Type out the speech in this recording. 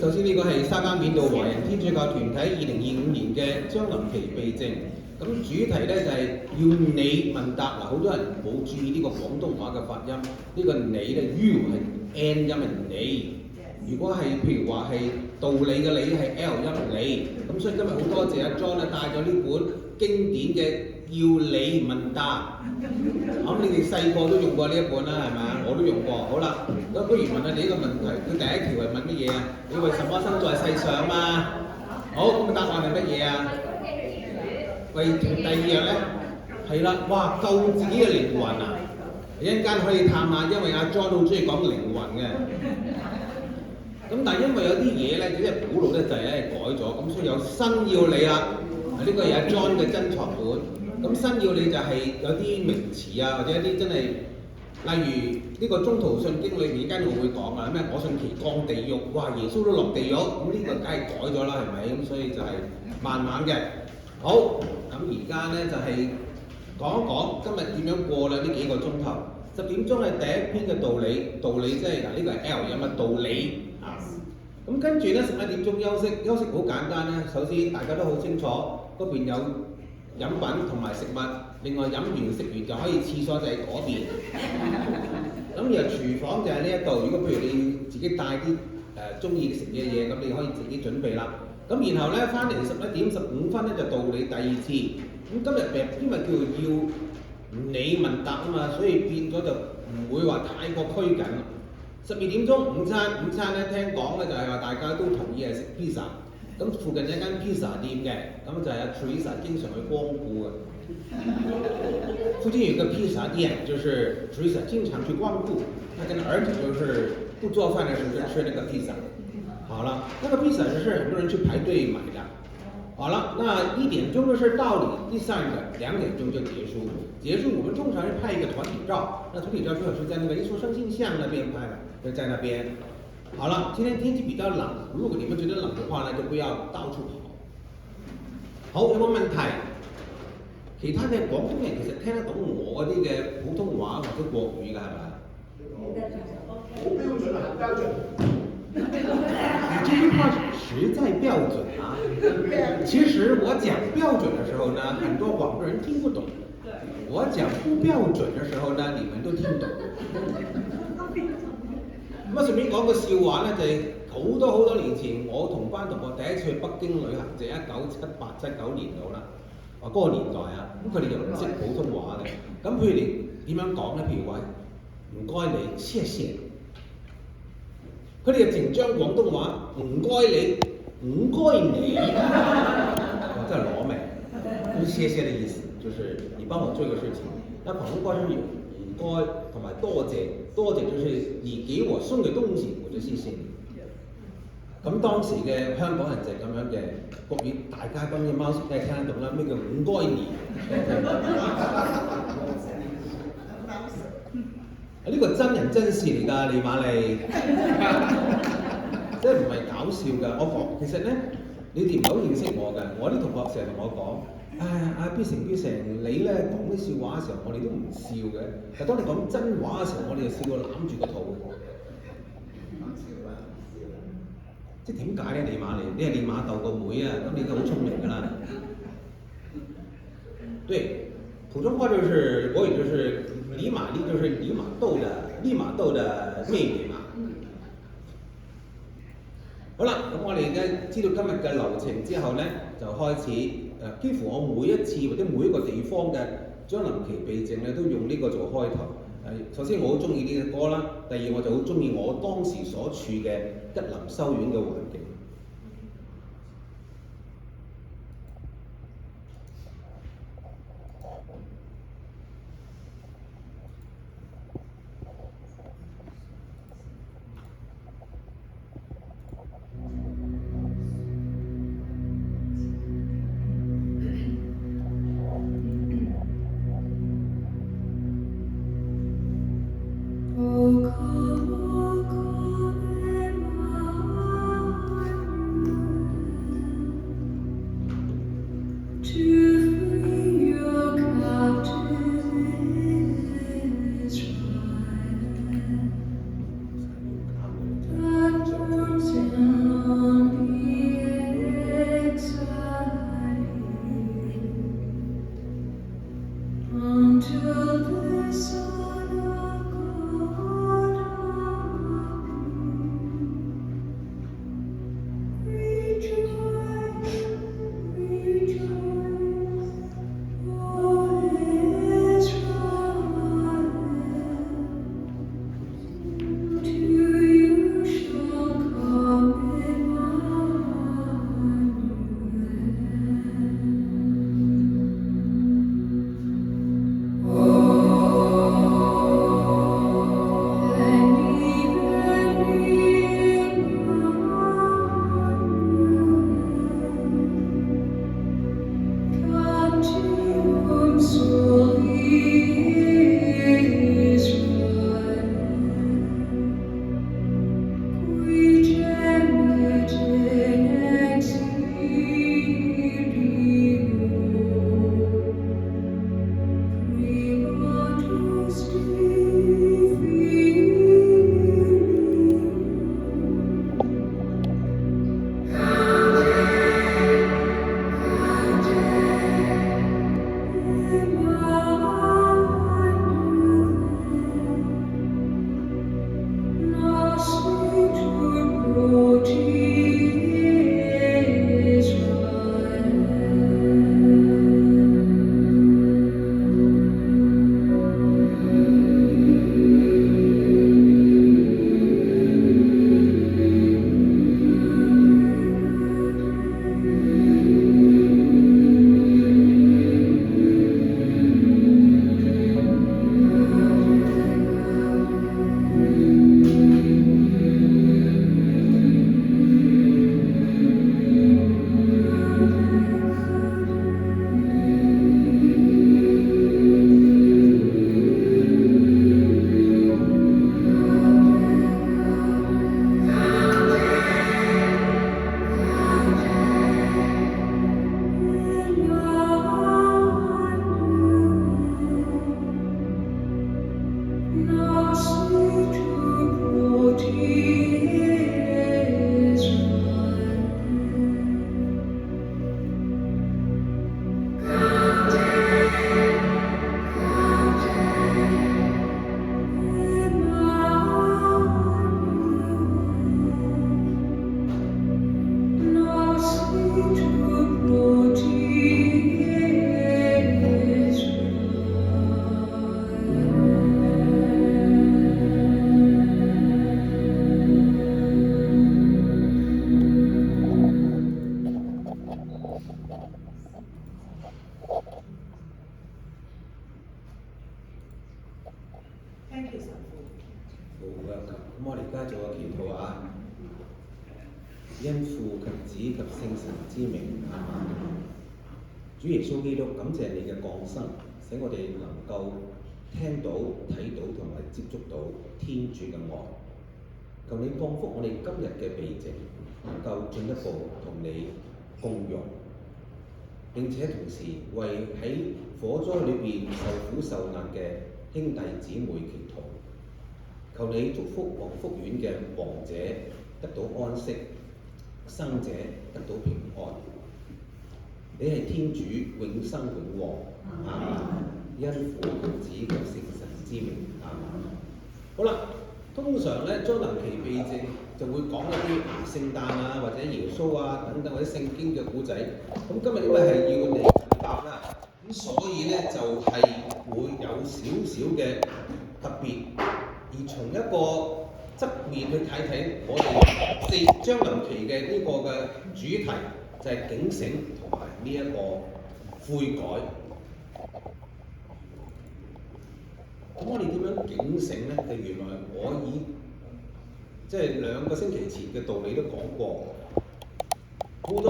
首先呢個係沙加緬道華人天主教團體2025年嘅將臨期避靜。咁主題咧就係要你問答。好多人冇注意呢個廣東話嘅發音，呢個你咧 U 係 N 音係你。如果係譬如話係道理嘅理係 L 音你。咁所以今日好多謝阿 John 帶咗呢本經典嘅要你問答。咁你哋細個都用過呢一本啦，係咪啊？我都用過。好啦，咁不如問下你呢個問題。佢第一條係問乜嘢啊？你為什麼生在世上嘛？好，咁答案係乜嘢啊？第二樣咧係啦，哇！救自己嘅靈魂啊！一陣間可以探下，因為阿 John 好中意講靈魂嘅。咁但係因為有啲嘢咧，即係古老咧就係咧改咗，咁所以有新要你啦。呢個係阿 John 嘅珍藏本。咁新要你就係有啲名詞啊，或者一啲真係，例如呢個中途信經裏面，間我會講啊，咩我信其降地獄，哇！耶穌都落地獄，咁呢個梗係改咗啦，係咪？咁所以就係慢慢嘅。好，咁而家咧就係講一講今日點樣過啦呢幾個鐘頭。10點鐘係第一篇嘅道理，道理即係嗱呢個係 L 有乜道理啊？咁跟住咧11點鐘休息，休息好簡單咧。首先大家都好清楚，嗰邊有飲品同埋食物，另外飲完食完就可以廁所就喺嗰邊。咁然後廚房就喺呢一度。如果譬如你自己帶啲中意食嘅嘢，咁你可以自己準備啦。咁然後咧翻嚟11點15分咧就到你第二次。咁今日因為叫要你問答啊嘛，所以變咗就唔會話太過拘謹。12點鐘午餐，午餐咧聽講咧就係話大家都同意係食 pizza。咁附近有一間 pizza 店嘅，咁就係阿 Teresa 經常去光顧嘅。附近有個 pizza 店，就是 Teresa 經常去光顧。他跟兒子就是不做飯的時候就吃那個 pizza。好了，那個 pizza 就是很多人去排隊買的。好了，那1點鐘的事到了，第三個2點鐘就結束。結束我們通常是拍一個團體照，那團體照最好是在那個藝術生形象那邊拍的，就在那邊。好了，今天天氣比較冷，如果你們覺得冷的話呢，就不要到處跑。好，有冇問題？其他嘅廣東人其實聽得懂我嗰啲嘅普通話或者國語㗎，係咪？好標準啊，標準。你這句話實在標準啊！其實我講標準的時候呢，很多廣東人聽不懂；我講不標準的時候呢，你們都聽懂。咁啊，順便講個笑話咧，就係好多年前，我同班同學第一次去北京旅行，就1978、79年度啦。話嗰個年代啊，咁佢哋又唔識普通話嘅，咁佢哋點樣講咧？譬如話唔該你，謝謝。佢哋就淨將廣東話唔該你，唔該你，我真係攞命。就是謝謝的意思，就是你幫我做一個事情。那廣東話是有唔該同埋多謝，多謝就是你給我送嘅東西，我就謝謝你。咁當時嘅香港人就係咁樣嘅國語，大家當然貓叔梗係聽得懂啦。咩叫唔該你？呢個真人真事嚟㗎，利瑪利，即係唔係搞笑㗎。我講其實咧，你哋唔係好認識我㗎。我啲同學成日同我講，阿必成，你咧講啲笑話嘅時候，我哋都唔笑嘅。但係當你講真話嘅時候，我哋就笑到攬住個肚。即係點解咧？利瑪利，你係利瑪竇個妹啊，咁你都好聰明㗎啦。對，普通話就是國語就是李瑪麗，就是利瑪竇的妹妹嘛。好啦，咁我哋而家知道今日嘅流程之後咧，就開始幾乎我每一次或者每一個地方嘅將臨期避靜咧，都用呢個做開頭。首先我好中意呢隻歌啦，第二我就好中意我當時所處嘅吉林修院嘅環境。做個祈禱啊！因父及子及聖神之名，阿們。主耶穌基督，感謝你嘅降生，使我哋能夠聽到、睇到同埋接觸到天主嘅愛。求你降福我哋今日嘅避靜，能夠進一步同你共融，並且同時為喺火災裏邊受苦受難嘅兄弟姊妹祈禱。求你祝福黃福院嘅亡者得到安息，生者得到平安。你係天主永生永王，阿們。因父及子及聖神之名，阿們。好啦，通常咧將臨期避靜就會講一啲聖誕啊，或者耶穌啊等等或者聖經嘅古仔。咁今日因為係要你答啦，咁所以咧就係會有少少嘅特別，而從一個側面去睇睇我哋將臨期嘅呢個嘅主題就係警醒同埋呢一個悔改。咁我哋點樣警醒呢？就原來我即係2個星期前嘅道理都講過，好多